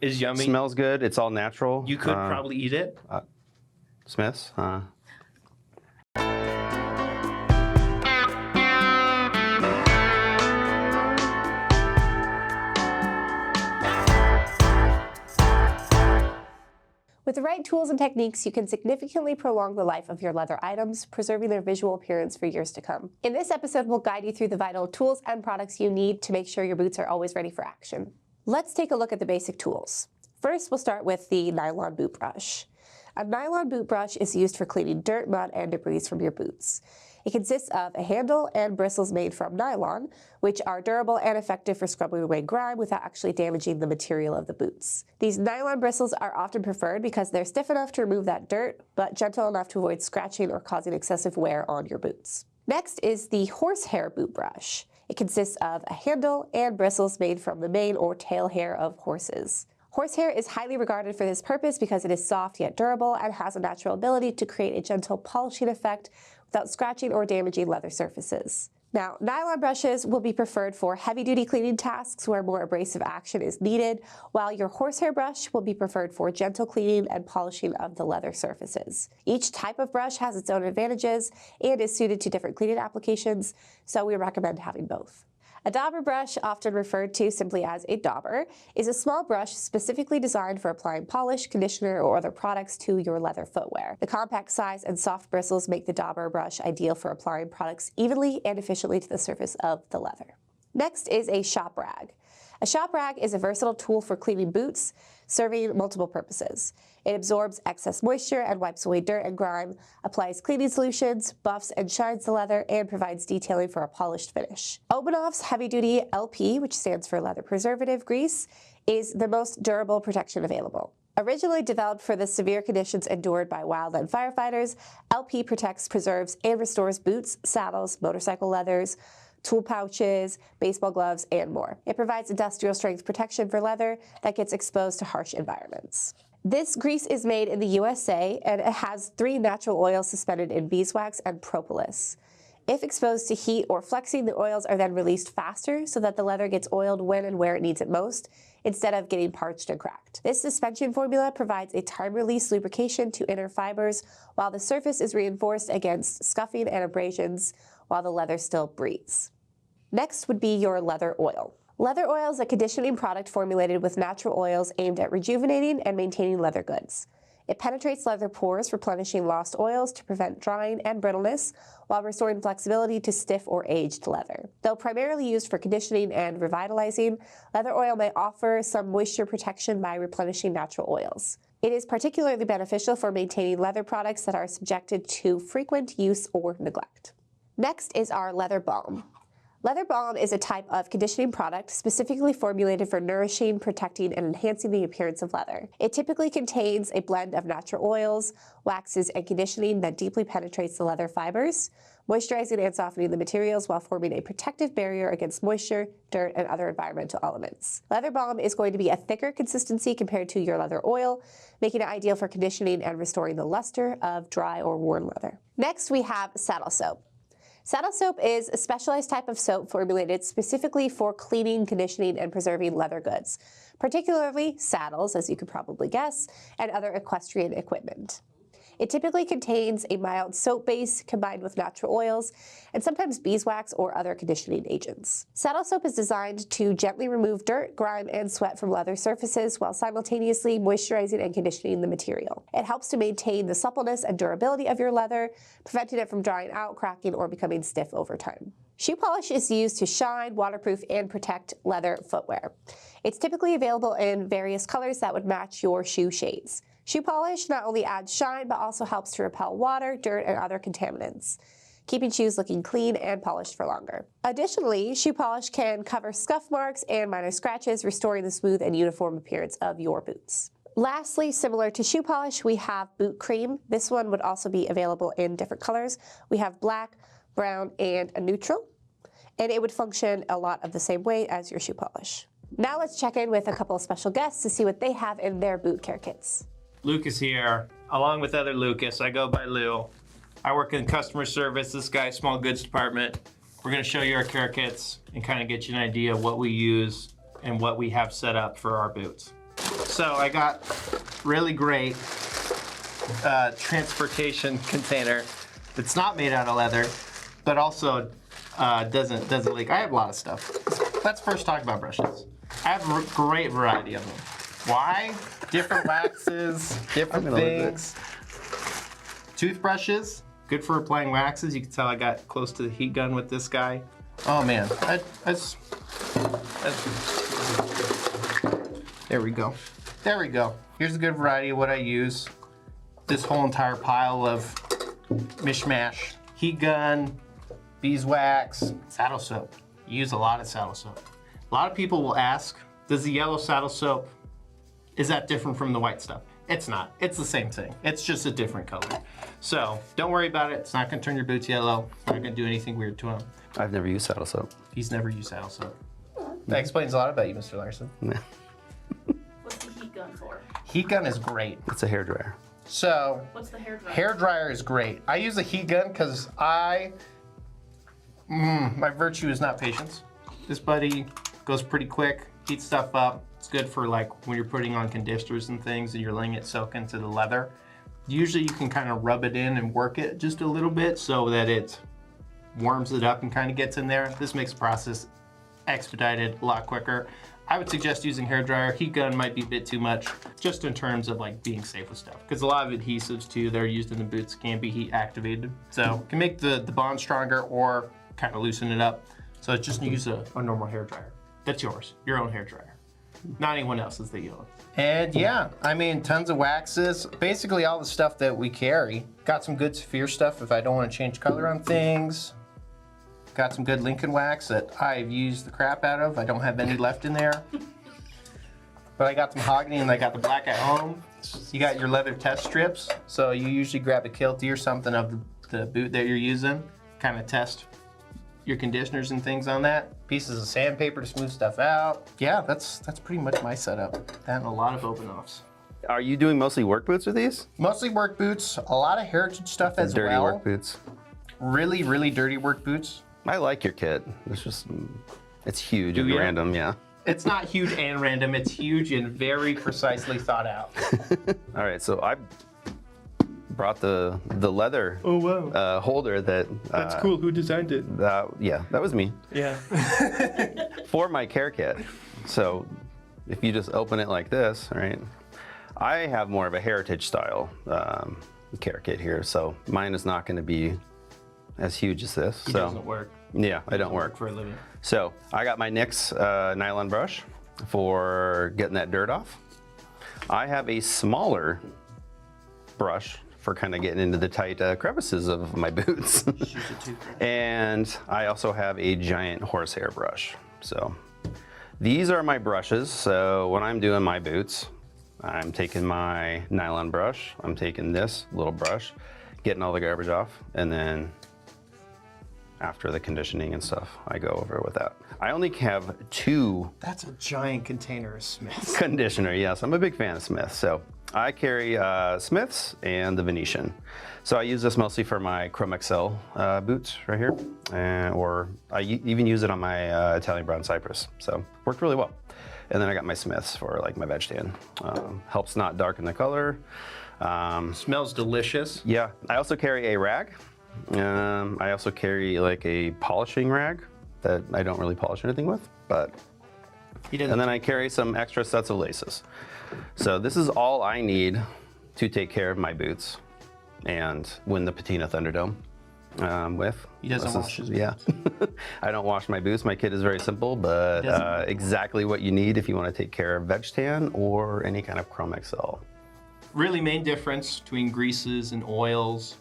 is yummy. Smells good. It's all natural. You could probably eat it. Smith's. With the right tools and techniques, you can significantly prolong the life of your leather items, preserving their visual appearance for years to come. In this episode, we'll guide you through the vital tools and products you need to make sure your boots are always ready for action. Let's take a look at the basic tools. First, we'll start with the nylon boot brush. A nylon boot brush is used for cleaning dirt, mud, and debris from your boots. It consists of a handle and bristles made from nylon, which are durable and effective for scrubbing away grime without actually damaging the material of the boots. These nylon bristles are often preferred because they're stiff enough to remove that dirt, but gentle enough to avoid scratching or causing excessive wear on your boots. Next is the horsehair boot brush. It consists of a handle and bristles made from the mane or tail hair of horses. Horsehair is highly regarded for this purpose because it is soft yet durable and has a natural ability to create a gentle polishing effect without scratching or damaging leather surfaces. Now, nylon brushes will be preferred for heavy-duty cleaning tasks where more abrasive action is needed, while your horsehair brush will be preferred for gentle cleaning and polishing of the leather surfaces. Each type of brush has its own advantages and is suited to different cleaning applications, so we recommend having both. A Dauber brush, often referred to simply as a dauber, is a small brush specifically designed for applying polish, conditioner, or other products to your leather footwear. The compact size and soft bristles make the Dauber brush ideal for applying products evenly and efficiently to the surface of the leather. Next is a shop rag. A shop rag is a versatile tool for cleaning boots, serving multiple purposes. It absorbs excess moisture and wipes away dirt and grime, applies cleaning solutions, buffs and shines the leather, and provides detailing for a polished finish. Omanoff's heavy-duty LP, which stands for leather preservative grease, is the most durable protection available. Originally developed for the severe conditions endured by wildland firefighters, LP protects, preserves, and restores boots, saddles, motorcycle leathers, tool pouches, baseball gloves, and more. It provides industrial strength protection for leather that gets exposed to harsh environments. This grease is made in the USA, and it has 3 natural oils suspended in beeswax and propolis. If exposed to heat or flexing, the oils are then released faster so that the leather gets oiled when and where it needs it most, instead of getting parched and cracked. This suspension formula provides a time-release lubrication to inner fibers, while the surface is reinforced against scuffing and abrasions while the leather still breathes. Next would be your leather oil. Leather oil is a conditioning product formulated with natural oils aimed at rejuvenating and maintaining leather goods. It penetrates leather pores, replenishing lost oils to prevent drying and brittleness, while restoring flexibility to stiff or aged leather. Though primarily used for conditioning and revitalizing, leather oil may offer some moisture protection by replenishing natural oils. It is particularly beneficial for maintaining leather products that are subjected to frequent use or neglect. Next is our leather balm. Leather balm is a type of conditioning product specifically formulated for nourishing, protecting, and enhancing the appearance of leather. It typically contains a blend of natural oils, waxes, and conditioning that deeply penetrates the leather fibers, moisturizing and softening the materials while forming a protective barrier against moisture, dirt, and other environmental elements. Leather balm is going to be a thicker consistency compared to your leather oil, making it ideal for conditioning and restoring the luster of dry or worn leather. Next, we have saddle soap. Saddle soap is a specialized type of soap formulated specifically for cleaning, conditioning, and preserving leather goods, particularly saddles, as you could probably guess, and other equestrian equipment. It typically contains a mild soap base combined with natural oils and sometimes beeswax or other conditioning agents. Saddle soap is designed to gently remove dirt, grime, and sweat from leather surfaces while simultaneously moisturizing and conditioning the material. It helps to maintain the suppleness and durability of your leather, preventing it from drying out, cracking, or becoming stiff over time. Shoe polish is used to shine, waterproof, and protect leather footwear. It's typically available in various colors that would match your shoe shades. Shoe polish not only adds shine, but also helps to repel water, dirt, and other contaminants, keeping shoes looking clean and polished for longer. Additionally, shoe polish can cover scuff marks and minor scratches, restoring the smooth and uniform appearance of your boots. Lastly, similar to shoe polish, we have boot cream. This one would also be available in different colors. We have black, brown, and a neutral, and it would function a lot of the same way as your shoe polish. Now let's check in with a couple of special guests to see what they have in their boot care kits. Lucas here, along with other Lucas. I go by Lou. I work in customer service. This guy's small goods department. We're going to show you our care kits and kind of get you an idea of what we use and what we have set up for our boots. So I got really great transportation container that's not made out of leather, but also doesn't leak. I have a lot of stuff. Let's first talk about brushes. I have a great variety of them. Why? Different waxes, different things. Toothbrushes, good for applying waxes. You can tell I got close to the heat gun with this guy. Oh man, there we go. There we go. Here's a good variety of what I use. This whole entire pile of mishmash. Heat gun, beeswax, saddle soap. You use a lot of saddle soap. A lot of people will ask, does the yellow saddle soap, is that different from the white stuff? It's not. It's the same thing. It's just a different color. So don't worry about it. It's not going to turn your boots yellow. It's not going to do anything weird to them. I've never used saddle soap. He's never used saddle soap. That explains a lot about you, Mr. Larson. What's the heat gun for? Heat gun is great. It's a hairdryer. So, What's the hair dryer? hair dryer is great. I use a heat gun because my virtue is not patience. This buddy goes pretty quick, heats stuff up. It's good for like when you're putting on conditioners and things and you're letting it soak into the leather. Usually you can kind of rub it in and work it just a little bit so that it warms it up and kind of gets in there. This makes the process expedited a lot quicker. I would suggest using hair dryer. Heat gun might be a bit too much, just in terms of like being safe with stuff. Because a lot of adhesives too that are used in the boots can be heat activated. So it can make the bond stronger or kind of loosen it up. So just use a normal hair dryer. That's yours, your own hair dryer. Not anyone else's that you own. And yeah, I mean, tons of waxes. Basically all the stuff that we carry. Got some good Saphir stuff if I don't want to change color on things. Got some good Lincoln wax that I've used the crap out of. I don't have any left in there. But I got the mahogany and I got the black at home. You got your leather test strips. So you usually grab a kiltie or something of the boot that you're using. Kind of test your conditioners and things on that. Pieces of sandpaper to smooth stuff out. Yeah, that's pretty much my setup. That and a lot of open offs. Are you doing mostly work boots with these? Mostly work boots, a lot of heritage stuff as well. Dirty work boots. Really, really dirty work boots. I like your kit. It's huge and ya? random, yeah. It's not huge and random, it's huge and very precisely thought out. All right, so I brought the leather holder that... That's cool, who designed it? Yeah, that was me. Yeah. For my care kit. So if you just open it like this, right? I have more of a heritage style care kit here, so mine is not gonna be as huge as this. It doesn't work. Yeah, I don't work for a living. So I got my NYX nylon brush for getting that dirt off. I have a smaller brush for kind of getting into the tight crevices of my boots. And I also have a giant horsehair brush. So these are my brushes. So when I'm doing my boots, I'm taking my nylon brush, I'm taking this little brush, getting all the garbage off, and then after the conditioning and stuff, I go over with that. I only have 2. That's a giant container of Smiths. Conditioner, yes. I'm a big fan of Smiths. So I carry Smiths and the Venetian. So I use this mostly for my Chrome XL boots right here. Or I even use it on my Italian Brown Cypress. So worked really well. And then I got my Smiths for like my veg tan. Helps not darken the color. Smells delicious. Yeah. I also carry a rag. I also carry like a polishing rag that I don't really polish anything with, but and then I carry some extra sets of laces. So this is all I need to take care of my boots and win the Patina Thunderdome with. He doesn't wash his boots. Yeah. I don't wash my boots. My kit is very simple, but exactly what you need if you want to take care of veg tan or any kind of Chrome XL. Really main difference between greases and oils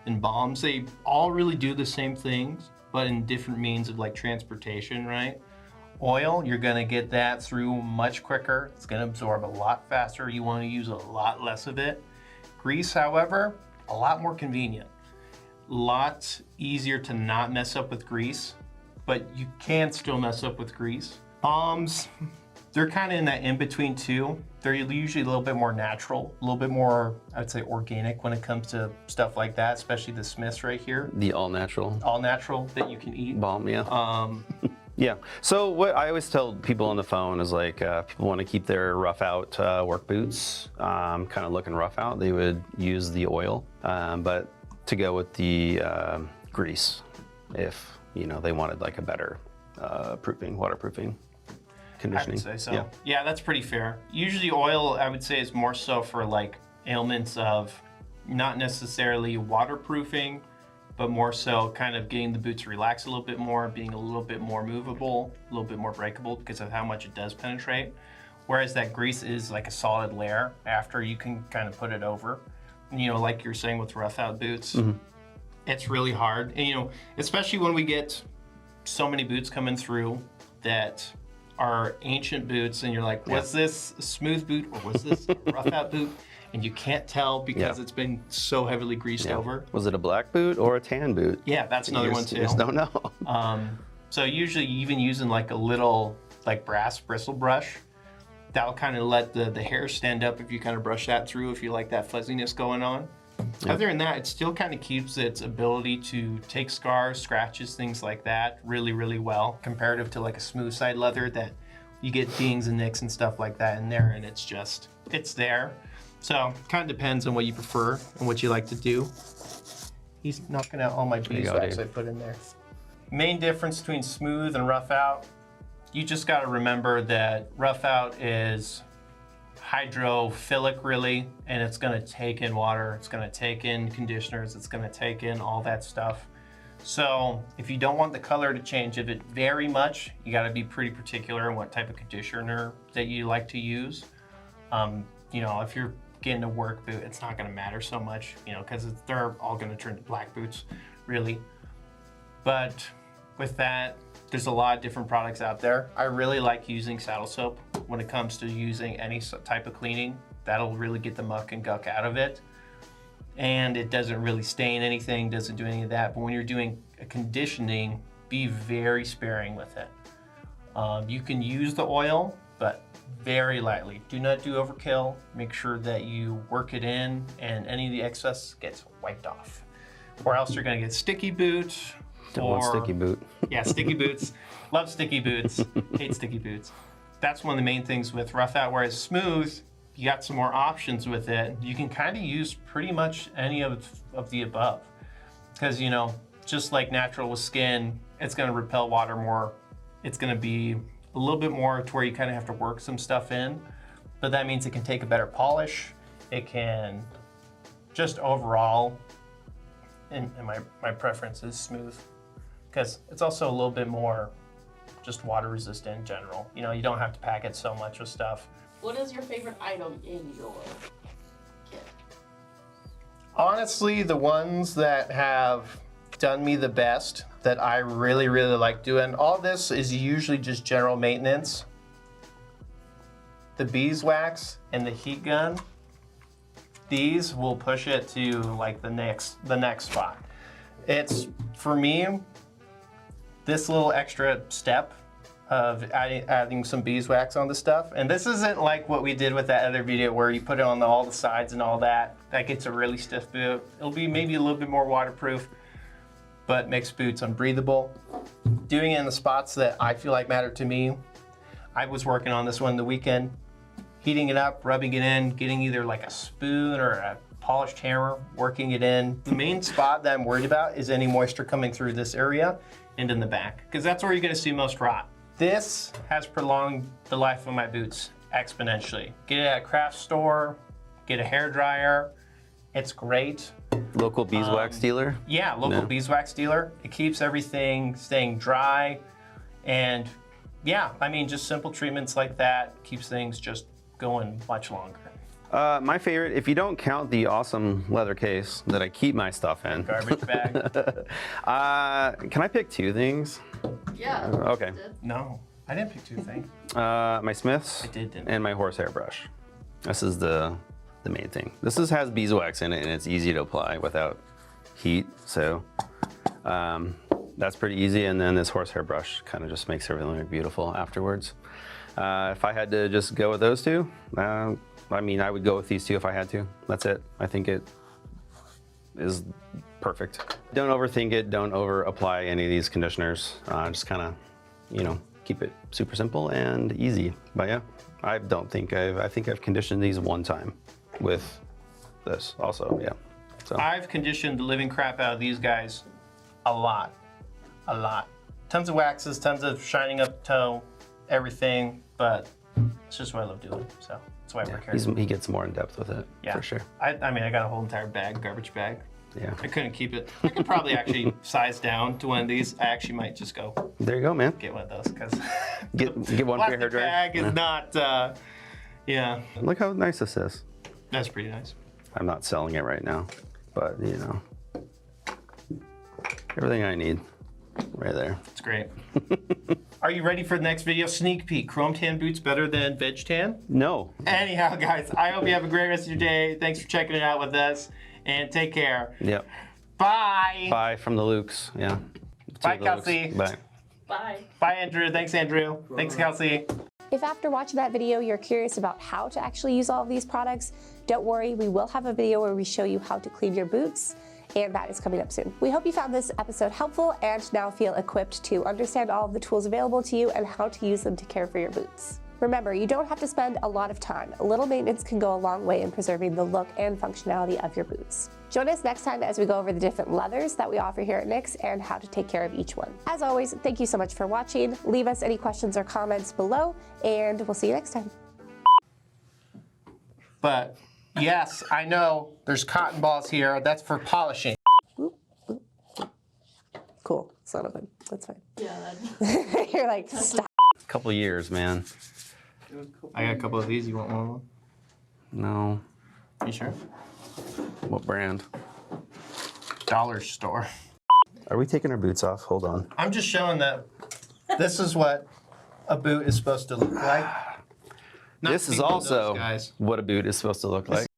and balms, they all really do the same things, but in different means of like transportation, right? Oil, you're gonna get that through much quicker. It's gonna absorb a lot faster. You wanna use a lot less of it. Grease, however, a lot more convenient. A lot easier to not mess up with grease, but you can still mess up with grease. Balms, they're kind of in that in-between too. They're usually a little bit more natural, a little bit more, I would say, organic when it comes to stuff like that, especially the Smiths right here. The all natural. All natural that you can eat. Balm, yeah. Yeah. So what I always tell people on the phone is like, people want to keep their rough out work boots kind of looking rough out. They would use the oil, but to go with the grease, if they wanted like a better waterproofing, conditioning. I would say so. Yeah, that's pretty fair. Usually oil, I would say, is more so for like ailments of not necessarily waterproofing, but more so kind of getting the boot to relax a little bit more, being a little bit more movable, a little bit more breakable because of how much it does penetrate. Whereas that grease is like a solid layer after you can kind of put it over. Like you're saying with rough out boots, it's really hard. And especially when we get so many boots coming through that are ancient boots and you're like, was this a smooth boot or was this a rough out boot? And you can't tell because it's been so heavily greased over. Was it a black boot or a tan boot? Yeah, that's another one too. You just don't know. So usually even using like a little like brass bristle brush, that'll kind of let the hair stand up if you kind of brush that through, if you like that fuzziness going on. Other than that, it still kind of keeps its ability to take scars, scratches, things like that really, really well, comparative to like a smooth side leather that you get dings and nicks and stuff like that in there, and it's there. So kind of depends on what you prefer and what you like to do. He's knocking out all my beeswax I put in there. Main difference between smooth and rough out, you just got to remember that rough out is hydrophilic really, and it's going to take in water, it's going to take in conditioners, it's going to take in all that stuff. So if you don't want the color to change of it very much, you got to be pretty particular on what type of conditioner that you like to use. If you're getting a work boot, it's not going to matter so much, because they're all going to turn to black boots really. But with that, there's a lot of different products out there. I really like using saddle soap when it comes to using any type of cleaning. That'll really get the muck and gunk out of it. And it doesn't really stain anything, doesn't do any of that. But when you're doing a conditioning, be very sparing with it. You can use the oil, but very lightly. Do not do overkill. Make sure that you work it in and any of the excess gets wiped off. Or else you're gonna get sticky boot. Don't want sticky boot. Yeah, sticky boots. Love sticky boots. Hate sticky boots. That's one of the main things with rough out. Whereas smooth, you got some more options with it. You can kind of use pretty much any of the above. Because, just like natural with skin, it's going to repel water more. It's going to be a little bit more to where you kind of have to work some stuff in. But that means it can take a better polish. It can just overall, and my preference is smooth. Because it's also a little bit more just water resistant in general. You don't have to pack it so much with stuff. What is your favorite item in your kit? Honestly, the ones that have done me the best, that I really, really like doing, all this is usually just general maintenance. The beeswax and the heat gun, these will push it to like the next spot. It's, for me, this little extra step of adding some beeswax on the stuff. And this isn't like what we did with that other video where you put it on all the sides and all that. That gets a really stiff boot. It'll be maybe a little bit more waterproof, but makes boots unbreathable. Doing it in the spots that I feel like matter to me. I was working on this one the weekend, heating it up, rubbing it in, getting either like a spoon or a polished hammer, working it in. The main spot that I'm worried about is any moisture coming through this area and in the back, because that's where you're gonna see most rot. This has prolonged the life of my boots exponentially. Get it at a craft store, get a hair dryer, it's great. Local beeswax dealer? Yeah, local beeswax dealer. It keeps everything staying dry, and yeah, just simple treatments like that keeps things just going much longer. My favorite, if you don't count the awesome leather case that I keep my stuff in. Garbage bag. Can I pick two things? Yeah. Okay. No, I didn't pick two things. My Smiths I didn't. and my horsehair brush. This is the main thing. This has beeswax in it and it's easy to apply without heat, so that's pretty easy. And then this horsehair brush kind of just makes everything look beautiful afterwards. If I had to just go with those two, I would go with these two if I had to. That's it. I think it is perfect. Don't overthink it. Don't over apply any of these conditioners. Just kind of, you know, keep it super simple and easy. But yeah, I think I've conditioned these one time with this also, yeah. So I've conditioned the living crap out of these guys a lot. Tons of waxes, tons of shining up toe, everything, but it's just what I love doing, so that's why I work here. he gets more in depth with it, Yeah, for sure. I mean, I got a whole entire bag, garbage bag. Yeah. I couldn't keep it. I could probably actually size down to one of these. I actually might just go There you go, man. get one of those because Get one for your hair dryer. bag is not, yeah, Look how nice this is. that's pretty nice. I'm not selling it right now, but you know, everything I need right there. It's great. Are you ready for the next video? Sneak peek, chrome tan boots better than veg tan? No. Anyhow, guys, I hope you have a great rest of your day. Thanks for checking it out with us, and take care. Yep. Bye. Bye from the Lukes. Yeah. Bye, To the Lukes. Kelsey. Bye. Bye. Bye, Andrew. Thanks, Andrew. Thanks, Kelsey. If after watching that video you're curious about how to actually use all of these products, don't worry, we will have a video where we show you how to clean your boots, and that is coming up soon. We hope you found this episode helpful and now feel equipped to understand all of the tools available to you and how to use them to care for your boots. Remember, you don't have to spend a lot of time. A little maintenance can go a long way in preserving the look and functionality of your boots. Join us next time as we go over the different leathers that we offer here at NYX and how to take care of each one. As always, thank you so much for watching. Leave us any questions or comments below, and we'll see you next time. But yes, I know there's cotton balls here. That's for polishing. Cool, it's not open, that's fine. Yeah. You're like, stop. Couple years, man. I got a couple of these. You want one of them? No. You sure? What brand? Dollar store. Are we taking our boots off? Hold on. I'm just showing that this is what a boot is supposed to look like. Not This is people, also those guys. what a boot is supposed to look like.